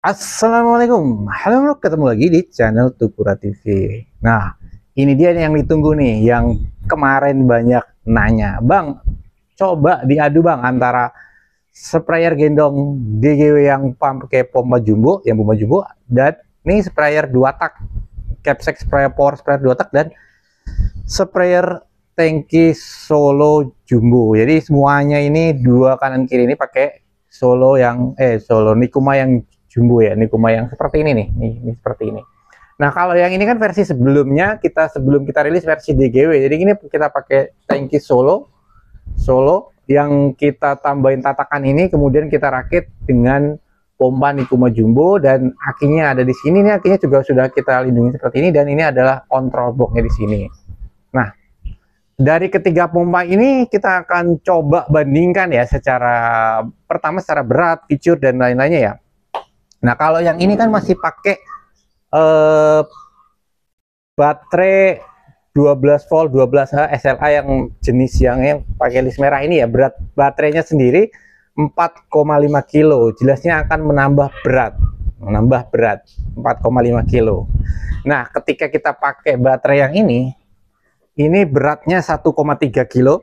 Assalamualaikum, halo, ketemu lagi di channel Tukura TV. Nah, ini dia yang ditunggu nih, yang kemarin banyak nanya, Bang, coba diadu Bang antara sprayer gendong DGW yang pakai pompa jumbo, dan ini sprayer 2 tak, Capsec sprayer power sprayer 2 tak, dan sprayer tangki Solo jumbo. Jadi semuanya ini dua kanan kiri ini pakai Solo Nikuma yang jumbo ya, Nikuma yang seperti ini nih, ini seperti ini. Nah, kalau yang ini kan versi sebelumnya, sebelum kita rilis versi DGW. Jadi ini kita pakai tangki Solo yang kita tambahin tatakan ini, kemudian kita rakit dengan pompa Nikuma jumbo, dan akinya ada di sini. Ini akinya juga sudah kita lindungi seperti ini, dan ini adalah kontrol boxnya di sini. Nah, dari ketiga pompa ini kita akan coba bandingkan ya, pertama secara berat, feature, dan lain-lainnya ya. Nah, kalau yang ini kan masih pakai baterai 12 volt 12H SLA yang jenis yang pakai list merah ini ya. Berat baterainya sendiri 4,5 kilo. Jelasnya akan menambah berat 4,5 kilo. Nah, ketika kita pakai baterai yang ini beratnya 1,3 kilo.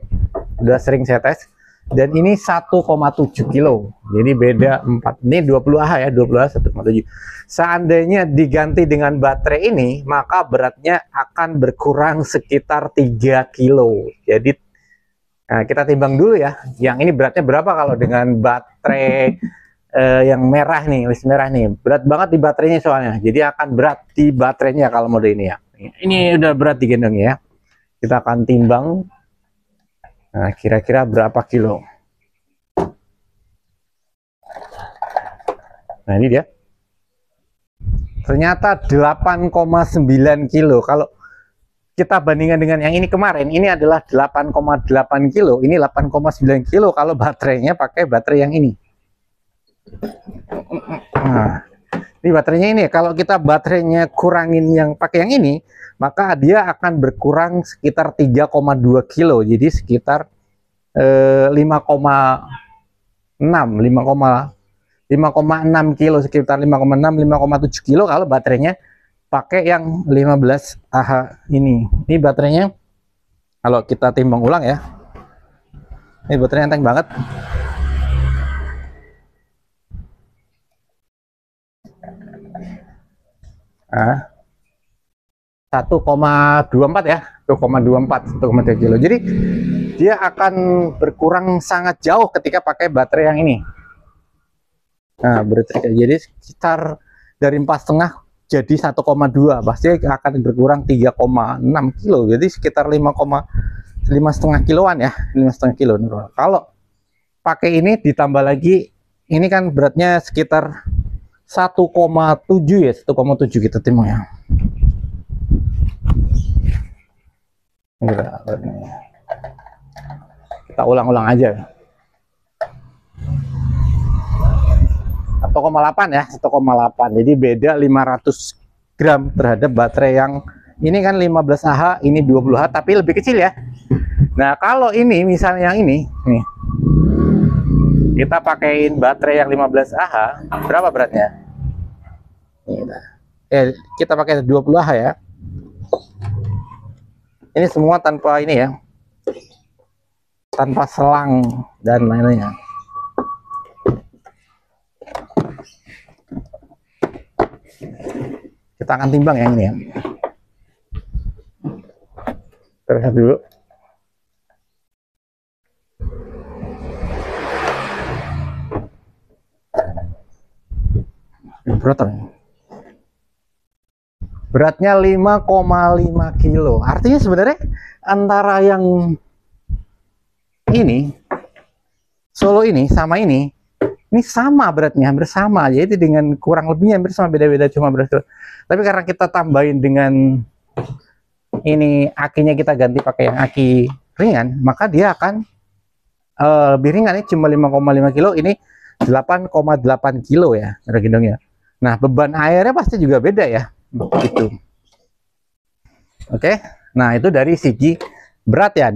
Udah sering saya tes. Dan ini 1,7 kilo, jadi beda 4. Ini 20Ah ya, 20Ah 1,7. Seandainya diganti dengan baterai ini, maka beratnya akan berkurang sekitar 3 kilo. Jadi nah, kita timbang dulu ya, yang ini beratnya berapa kalau dengan baterai yang merah nih, list merah nih. Berat banget di baterainya soalnya, jadi akan berat di baterainya kalau mode ini ya. Ini udah berat digendongnya ya. Kita akan timbang. Nah, kira-kira berapa kilo? Nah, ini dia. Ternyata 8,9 kilo. Kalau kita bandingkan dengan yang ini kemarin, ini adalah 8,8 kilo. Ini 8,9 kilo kalau baterainya pakai baterai yang ini. Nah, ini baterainya ini. Kalau kita baterainya kurangin yang pakai yang ini, maka dia akan berkurang sekitar 3,2 kilo. Jadi sekitar 5,6 kilo, sekitar 5,7 kilo kalau baterainya pakai yang 15Ah ini. Ini baterainya kalau kita timbang ulang ya, ini baterainya enteng banget. Nah, 1,24 ya, 1,3 kilo. Jadi dia akan berkurang sangat jauh ketika pakai baterai yang ini. Nah, jadi sekitar dari 4,5 jadi 1,2, pasti akan berkurang 3,6 kilo. Jadi sekitar 5,5 kiloan ya, 5,5 kilo. Kalau pakai ini ditambah lagi, ini kan beratnya sekitar 1,7 ya, 1,7 kita timbang ya. Kita ulang-ulang aja. 1,8 ya, 1,8. Jadi beda 500 gram terhadap baterai yang ini kan 15Ah, ini 20Ah, tapi lebih kecil ya. Nah, kalau ini misalnya yang ini nih, kita pakaiin baterai yang 15Ah, berapa beratnya? Kita pakai 20Ah ya. Ini semua tanpa ini ya, tanpa selang dan lainnya. Kita akan timbang yang ini ya. Terus dulu. Beratnya 5,5 kilo. Artinya sebenarnya antara yang ini Solo ini sama ini sama beratnya, hampir sama. Jadi dengan kurang lebihnya hampir sama, beda-beda cuma berat. Tapi karena kita tambahin dengan ini akinya, kita ganti pakai yang aki ringan, maka dia akan lebih ringan. Ini cuma 5,5 kilo, ini 8,8 kilo ya gendongnya. Nah, beban airnya pasti juga beda ya. Gitu. Oke, nah itu dari segi berat ya.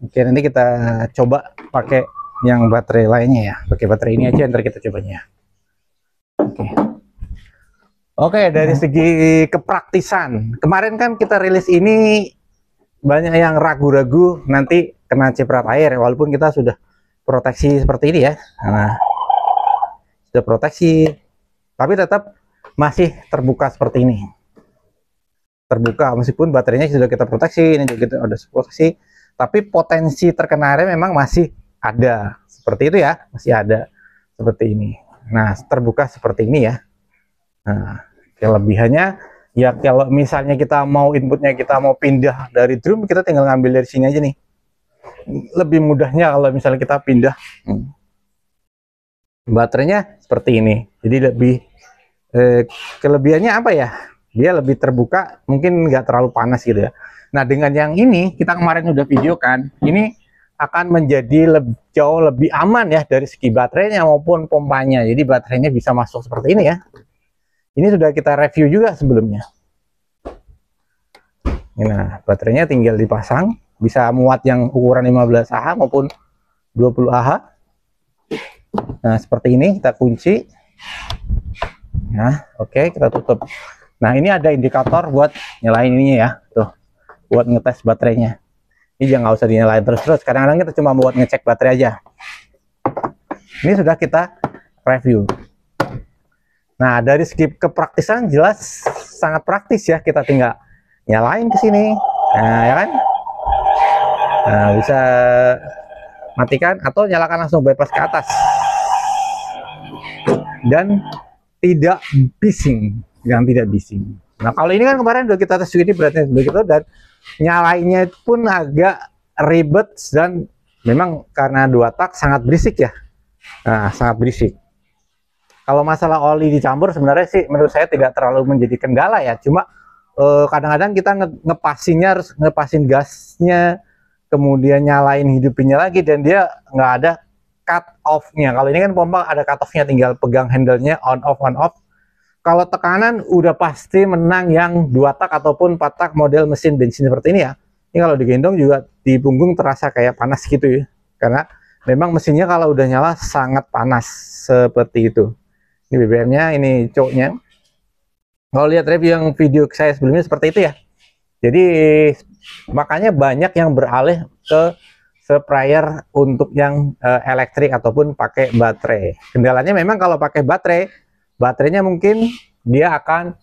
Oke, nanti kita coba pakai yang baterai lainnya ya, pakai baterai ini aja, ntar kita cobanya. Oke. Oke, dari segi kepraktisan, kemarin kan kita rilis ini banyak yang ragu-ragu nanti kena ciprat air, walaupun kita sudah proteksi seperti ini ya. Nah, sudah proteksi, tapi tetap masih terbuka seperti ini. Terbuka meskipun baterainya sudah kita proteksi, ini juga kita ada proteksi, tapi potensi terkena air memang masih ada. Seperti itu ya, masih ada seperti ini. Nah, terbuka seperti ini ya. Nah, kelebihannya ya kalau misalnya kita mau inputnya kita mau pindah dari drum, kita tinggal ngambil dari sini aja nih. Lebih mudahnya kalau misalnya kita pindah. Baterainya seperti ini. Jadi lebih kelebihannya apa ya? Dia lebih terbuka, mungkin nggak terlalu panas gitu ya. Nah, dengan yang ini kita kemarin udah video kan, ini akan menjadi jauh lebih aman ya dari segi baterainya maupun pompanya. Jadi baterainya bisa masuk seperti ini ya. Ini sudah kita review juga sebelumnya. Nah, baterainya tinggal dipasang, bisa muat yang ukuran 15 Ah maupun 20 Ah. Nah, seperti ini kita kunci. Nah, oke, kita tutup. Nah, ini ada indikator buat nyalain ini ya, tuh, buat ngetes baterainya. Ini jangan nggak usah dinyalain terus-terus. Kadang-kadang kita cuma buat ngecek baterai aja. Ini sudah kita review. Nah, dari segi kepraktisan jelas sangat praktis ya. Kita tinggal nyalain ke sini. Nah, ya kan? Nah, bisa matikan atau nyalakan langsung bypass ke atas. Dan tidak bising, yang tidak bising. Nah, kalau ini kan kemarin udah kita tes ini beratnya begitu dan nyalainnya pun agak ribet dan memang karena 2 tak sangat berisik ya. Nah, sangat berisik. Kalau masalah oli dicampur sebenarnya sih menurut saya tidak terlalu menjadi kendala ya. Cuma kadang-kadang kita ngepasinnya harus ngepasin gasnya, kemudian nyalain hidupinnya lagi dan dia nggak ada cut off-nya. Kalau ini kan pompa ada cut off-nya, tinggal pegang handle-nya on off on off. Kalau tekanan udah pasti menang yang 2 tak ataupun 4 tak model mesin bensin seperti ini ya. Ini kalau digendong juga di punggung terasa kayak panas gitu ya. Karena memang mesinnya kalau udah nyala sangat panas seperti itu. Ini BBM-nya, ini coknya. Kalau lihat review yang video saya sebelumnya seperti itu ya. Jadi makanya banyak yang beralih ke sprayer untuk yang elektrik ataupun pakai baterai. Kendalanya memang kalau pakai baterainya mungkin dia akan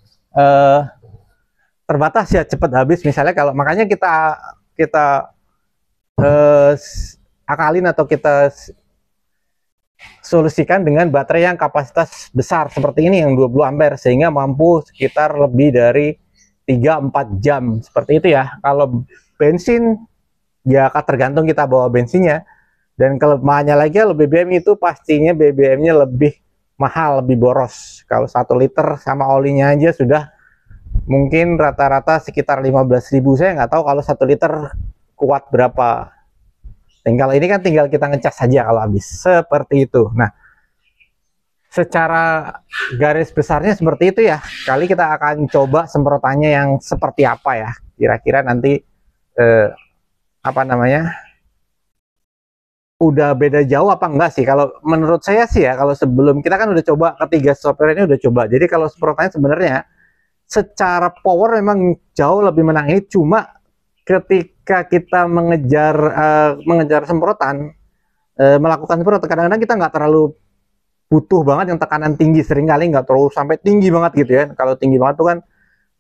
terbatas ya, cepat habis. Misalnya kalau makanya kita akalin atau kita solusikan dengan baterai yang kapasitas besar seperti ini yang 20 ampere sehingga mampu sekitar lebih dari 3-4 jam seperti itu ya. Kalau bensin ya tergantung kita bawa bensinnya, dan kelemahannya lagi kalau BBM itu pastinya BBM-nya lebih mahal, lebih boros. Kalau 1 liter sama olinya aja sudah mungkin rata-rata sekitar 15.000. Saya nggak tahu kalau 1 liter kuat berapa. Tinggal ini kan tinggal kita ngecas saja kalau habis seperti itu. Nah, secara garis besarnya seperti itu ya. Kali kita akan coba semprotannya yang seperti apa ya. Kira-kira nanti apa namanya? Udah beda jauh apa enggak sih? Kalau menurut saya sih ya, kalau sebelum kita kan udah coba ketiga software ini udah coba. Jadi kalau semprotannya sebenarnya secara power memang jauh lebih menang ini, cuma ketika kita mengejar semprotan, melakukan semprotan, kadang-kadang kita nggak terlalu butuh banget yang tekanan tinggi, seringkali nggak terlalu sampai tinggi banget gitu ya. Kalau tinggi banget tuh kan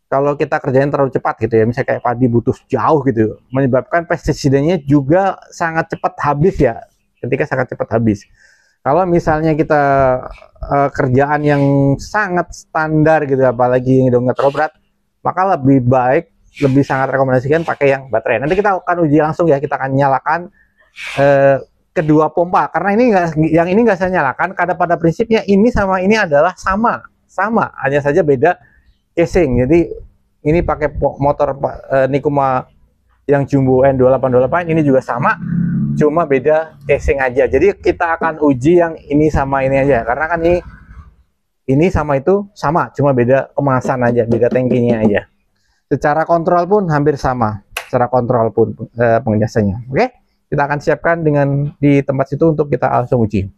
kalau kita kerjain terlalu cepat gitu ya, misalnya kayak padi butuh jauh gitu, menyebabkan pestisidanya juga sangat cepat habis ya, ketika sangat cepat habis. Kalau misalnya kita kerjaan yang sangat standar gitu, apalagi yang nggak terlalu berat, maka lebih baik, lebih sangat rekomendasikan pakai yang baterai. Nanti kita akan uji langsung ya, kita akan nyalakan kedua pompa, karena ini yang ini nggak saya nyalakan, karena pada prinsipnya ini sama ini adalah sama, hanya saja beda casing. Jadi ini pakai motor Nikuma yang jumbo N2828, ini juga sama, cuma beda casing aja. Jadi kita akan uji yang ini sama ini aja, karena kan ini sama itu sama, cuma beda kemasan aja, beda tangkinya aja. Secara kontrol pun hampir sama, secara kontrol pun pengecasannya. Oke, kita akan siapkan di tempat situ untuk kita langsung uji.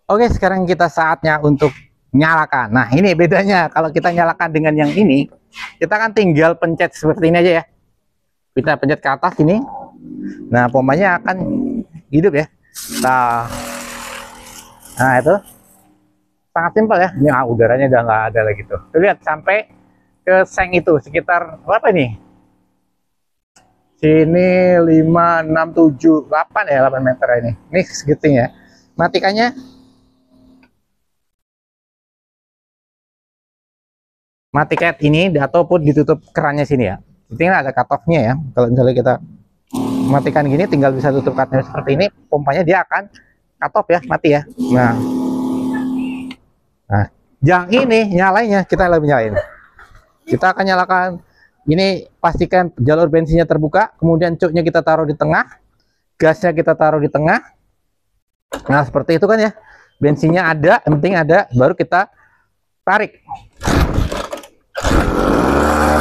Oke, sekarang kita saatnya untuk nyalakan. Nah, ini bedanya kalau kita nyalakan dengan yang ini, kita kan tinggal pencet seperti ini aja ya. Kita pencet ke atas ini. Nah, pompanya akan hidup ya. Nah, itu sangat simpel ya. Ini udaranya udah nggak ada lagi tuh. Lihat sampai ke seng itu sekitar berapa ini? Sini 5, 6, 7, 8 ya, 8 meter ini. Ini segitunya. Matikannya. Mati cat ini ataupun ditutup kerannya sini ya. Ini ada cut off-nya ya. Kalau misalnya kita matikan gini, tinggal bisa tutup cutnya seperti ini, pompanya dia akan cut off ya, mati ya. Nah, yang ini nyalainya kita lebih nyalain. Kita akan nyalakan. Ini pastikan jalur bensinnya terbuka, kemudian cuknya kita taruh di tengah, gasnya kita taruh di tengah. Nah, seperti itu kan ya. Bensinnya ada, yang penting ada, baru kita tarik.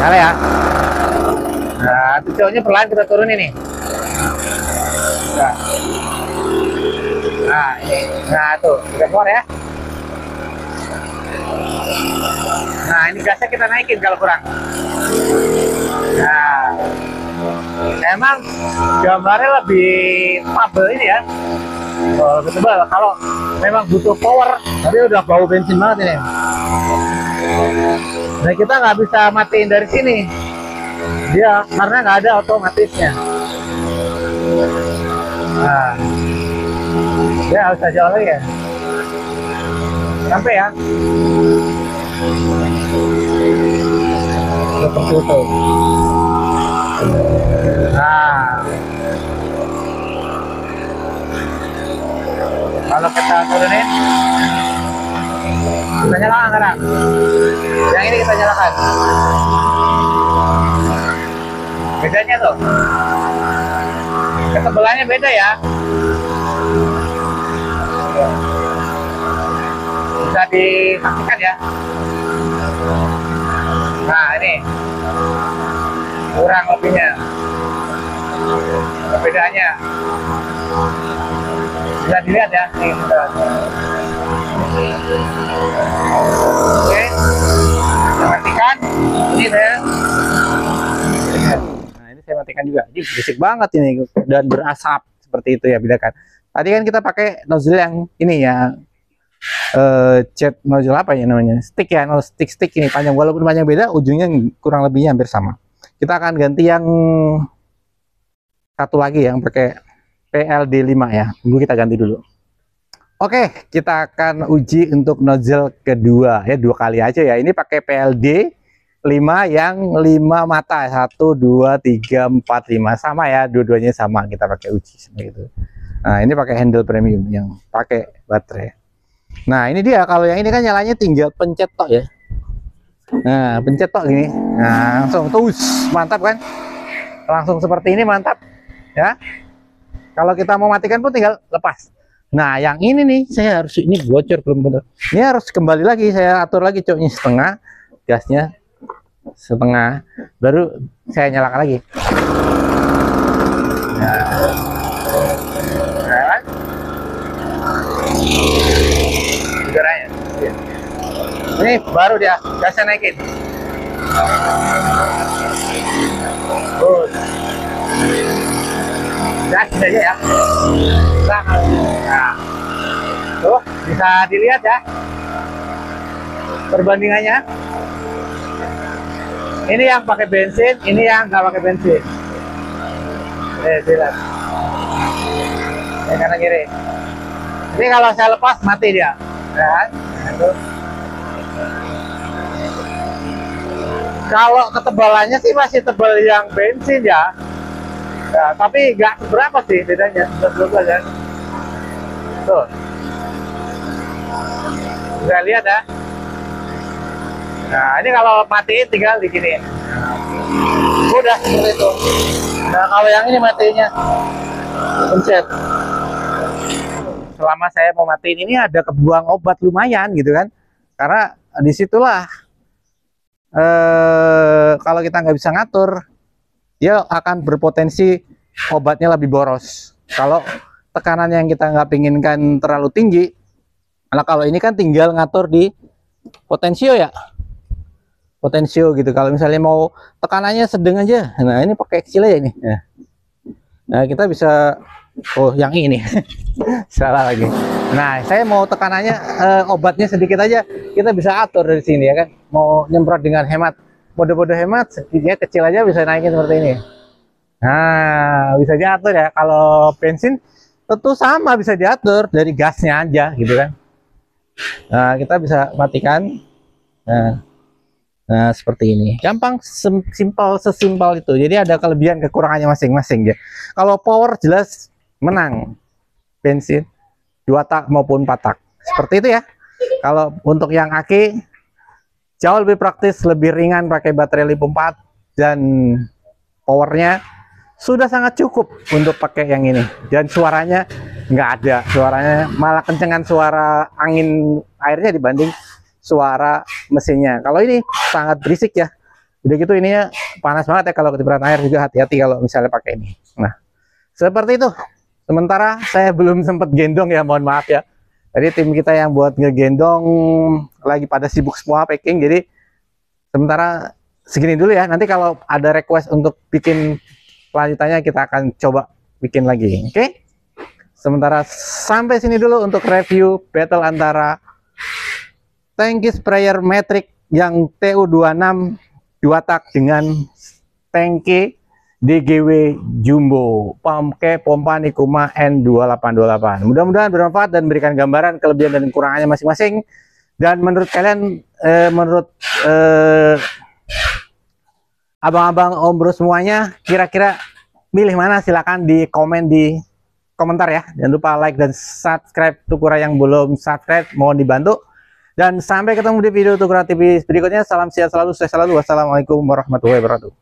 Nyala ya. Nah, cuknya perlahan kita turunin nih. Nah, ini. Nah, tuh, udah keluar ya. Nah, ini gasnya kita naikin kalau kurang. Nah, emang gambarnya lebih tebal ini ya. Lebih tebal. Kalau memang butuh power, tapi udah bau bensin banget ini. Nah, kita nggak bisa matiin dari sini. Dia karena nggak ada otomatisnya. Nah, dia harus aja lagi ya. Sampai ya. Seperti itu. Nah, kalau kita turunin, kita nyalakan sekarang. Yang ini kita nyalakan. Bedanya tuh, ketebalannya beda ya. Bisa disaksikan ya. Nah, ini kurang lebihnya, perbedaannya bisa dilihat ya. Nih, oke, kita matikan. Ini saya, nah ini saya matikan juga. Ini berisik banget ini dan berasap seperti itu ya, bedakan. Tadi kan kita pakai nozzle yang ini ya. Jet nozzle apa ya namanya, stick ya, stick ini panjang, walaupun panjang beda, ujungnya kurang lebihnya hampir sama. Kita akan ganti yang satu lagi yang pakai PLD 5 ya. Dulu kita ganti dulu. Oke, kita akan uji untuk nozzle kedua ya, 2 kali aja ya. Ini pakai PLD 5 yang 5 mata, 1 2 3 4 5 sama ya, dua-duanya sama, kita pakai uji seperti itu. Nah, ini pakai handle premium yang pakai baterai. Nah, ini dia. Kalau yang ini kan nyalanya tinggal pencet tok ya. Nah, pencet tok gini. Nah, langsung terus, mantap kan? Langsung seperti ini, mantap ya. Kalau kita mau matikan pun tinggal lepas. Nah, yang ini nih, saya harus, ini bocor belum bener. Ini harus kembali lagi, saya atur lagi coknya setengah, gasnya setengah, baru saya nyalakan lagi. Nah, udaranya. Ini baru dia gasnya naikin. Good. Gas aja ya. Nah, tuh bisa dilihat ya perbandingannya. Ini yang pakai bensin, ini yang nggak pakai bensin. Lihat. Ini kanan kiri. Ini kalau saya lepas mati dia. Ya, itu. Kalau ketebalannya sih masih tebal yang bensin ya. Ya, tapi nggak seberapa sih bedanya, 12 ya. Tuh. Bisa lihat ya. Nah, ini kalau matiin tinggal di sini. Udah seperti itu. Nah, kalau yang ini matinya pencet. Selama saya mau matiin ini ada kebuang obat lumayan gitu kan. Karena disitulah kalau kita nggak bisa ngatur, dia akan berpotensi obatnya lebih boros. Kalau tekanan yang kita nggak pinginkan terlalu tinggi, nah kalau ini kan tinggal ngatur di Potensio ya, potensio gitu. Kalau misalnya mau tekanannya sedang aja, nah ini pakai kecil aja ini. Nah kita bisa, oh yang ini salah lagi. Nah saya mau tekanannya obatnya sedikit aja, kita bisa atur dari sini ya kan. Mau nyemprot dengan hemat, mode-mode hemat, sedikitnya kecil aja bisa naikin seperti ini. Nah bisa diatur ya. Kalau bensin tentu sama bisa diatur dari gasnya aja gitu kan. Nah kita bisa matikan. Nah, seperti ini. Gampang, simpel, sesimpel itu. Jadi ada kelebihan kekurangannya masing-masing ya. Kalau power jelas menang bensin 2 tak maupun 4 tak. Seperti itu ya. Kalau untuk yang aki jauh lebih praktis, lebih ringan pakai baterai lithium 4 dan powernya sudah sangat cukup untuk pakai yang ini. Dan suaranya nggak ada. Suaranya malah kencengan suara angin airnya dibanding suara mesinnya. Kalau ini sangat berisik ya. Udah gitu ininya panas banget ya, kalau kecipratan air juga hati-hati kalau misalnya pakai ini. Nah, seperti itu. Sementara saya belum sempat gendong ya, mohon maaf ya. Jadi tim kita yang buat ngegendong lagi pada sibuk semua packing. Jadi sementara segini dulu ya. Nanti kalau ada request untuk bikin lanjutannya kita akan coba bikin lagi. Oke? Sementara sampai sini dulu untuk review battle antara tangki sprayer Matrix yang TU26 2 tak dengan tangki DGW Jumbo pakai pompa Nikuma N2828. Mudah-mudahan bermanfaat dan memberikan gambaran kelebihan dan kekurangannya masing-masing. Dan menurut kalian, menurut abang-abang Om Bro semuanya, kira-kira milih mana? Silahkan di komen di komentar ya. Jangan lupa like dan subscribe. Tukura yang belum subscribe mohon dibantu. Dan sampai ketemu di video Tukura TV berikutnya. Salam sehat selalu, sukses selalu. Wassalamualaikum warahmatullahi wabarakatuh.